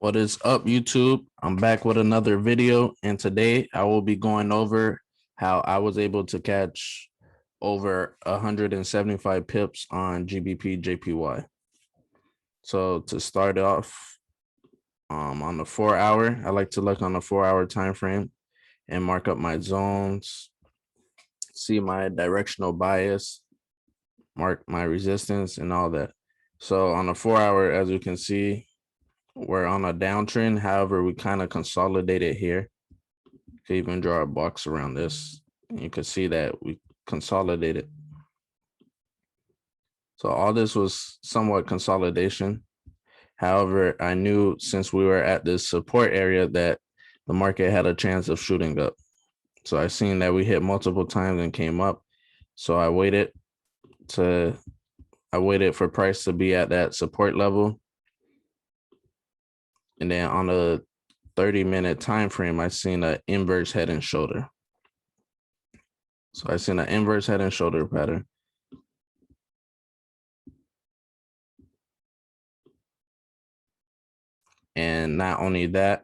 What is up, YouTube? I'm back with another video, and today I will be going over how I was able to catch over 175 pips on GBP JPY. So to start off, on the 4 hour, I like to look on the 4 hour time frame and mark up my zones, see my directional bias, mark my resistance, and all that. So on the 4 hour, as you can see, we're on a downtrend. However, we kind of consolidated here. You can even draw a box around this. And you can see that we consolidated. So all this was somewhat consolidation. However, I knew since we were at this support area that the market had a chance of shooting up. So I seen that we hit multiple times and came up. So I waited for price to be at that support level. And then on a 30-minute time frame, I seen an inverse head and shoulder. So I seen an inverse head and shoulder pattern. And not only that,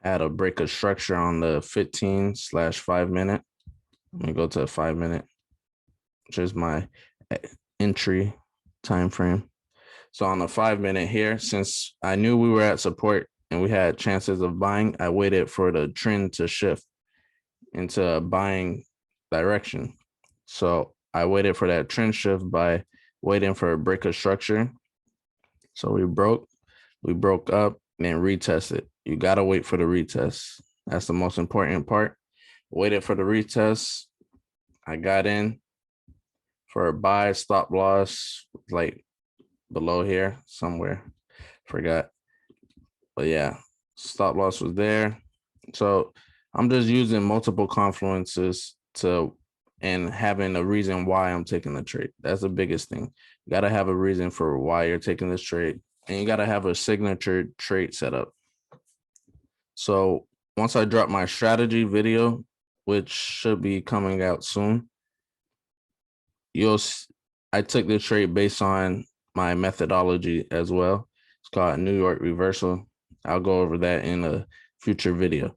had a break of structure on the 15/5 minute. Let me go to a 5 minute, which is my entry time frame. So on the 5 minute here, since I knew we were at support and we had chances of buying, I waited for the trend to shift into a buying direction. So I waited for that trend shift by waiting for a break of structure. So we broke up, and then retested. You got to wait for the retest. That's the most important part. Waited for the retest. I got in for a buy, stop loss, like below here somewhere. Forgot. But yeah, stop loss was there. So I'm just using multiple confluences and having a reason why I'm taking the trade. That's the biggest thing. You got to have a reason for why you're taking this trade, and you got to have a signature trade setup. So once I drop my strategy video, which should be coming out soon, I took this trade based on my methodology as well. It's called New York reversal. I'll go over that in a future video.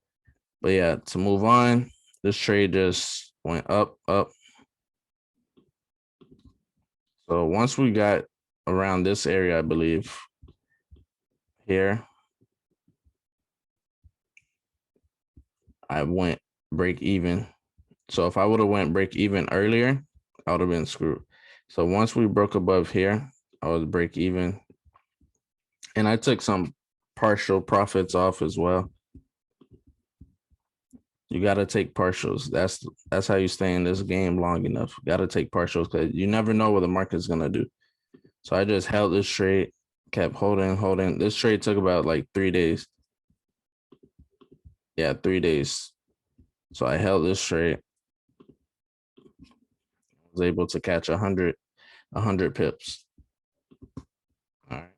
But yeah, to move on, this trade just went up. So once we got around this area, I believe, here, I went break even. So if I would have went break even earlier, I would have been screwed. So once we broke above here, I was break even. And I took some partial profits off as well. You got to take partials. That's how you stay in this game long enough. You got to take partials because you never know what the market's going to do. So I just held this trade, kept holding. This trade took about like 3 days. Yeah, 3 days. So I held this trade. Was able to catch 100 pips. All right.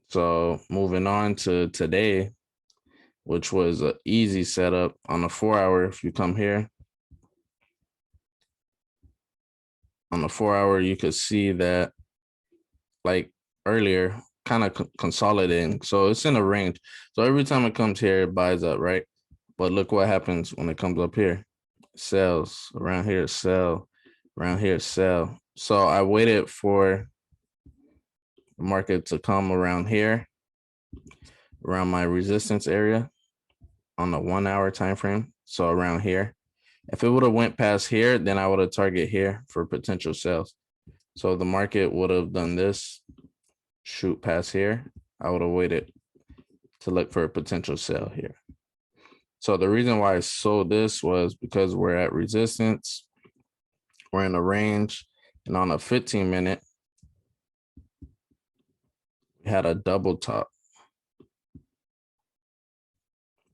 So moving on to today, which was an easy setup on the 4 hour. If you come here on the 4 hour, you could see that like earlier, kind of consolidating. So it's in a range. So every time it comes here, it buys up, right? But look what happens when it comes up here. Sells around here, sell around here, sell. So I waited for the market to come around here, around my resistance area on the 1 hour time frame. So around here. If it would have went past here, then I would have targeted here for potential sales. So the market would have done this, shoot past here. I would have waited to look for a potential sale here. So the reason why I sold this was because we're at resistance. We're in a range, and on a 15 minute, we had a double top,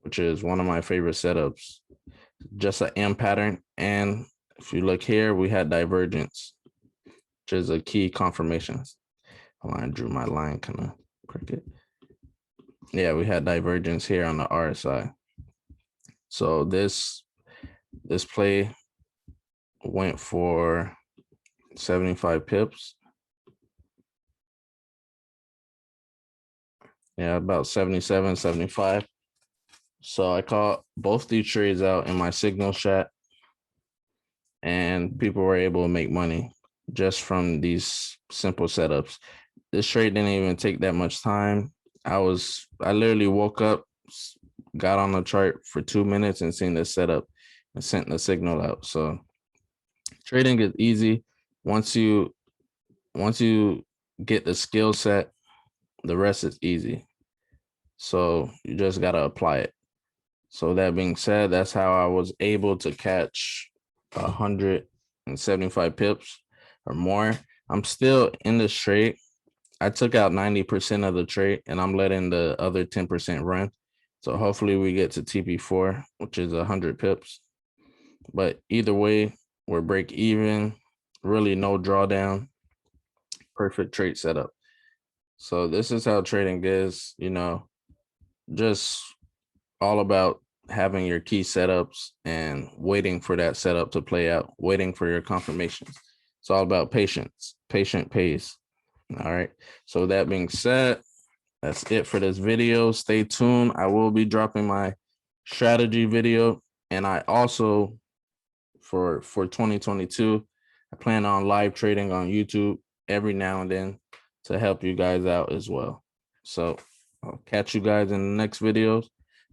which is one of my favorite setups. Just an M pattern. And if you look here, we had divergence, which is a key confirmation. I drew my line kind of crooked. Yeah, we had divergence here on the RSI. So this play went for 75 pips. Yeah, about 77, 75. So I caught both these trades out in my signal chat, and people were able to make money just from these simple setups. This trade didn't even take that much time. I literally woke up, got on the chart for 2 minutes and seen the setup and sent the signal out. So trading is easy. Once you get the skill set, the rest is easy. So you just gotta apply it. So that being said, that's how I was able to catch 175 pips or more. I'm still in this trade. I took out 90% of the trade and I'm letting the other 10% run. So hopefully we get to TP4, which is 100 pips. But either way, we're break even, really no drawdown, perfect trade setup. So this is how trading is, just all about having your key setups and waiting for that setup to play out, waiting for your confirmations. It's all about patience. Patient pays. All right. So that being said, that's it for this video. Stay tuned. I will be dropping my strategy video. And I also, for 2022, I plan on live trading on YouTube every now and then to help you guys out as well. So I'll catch you guys in the next videos.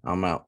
I'm out.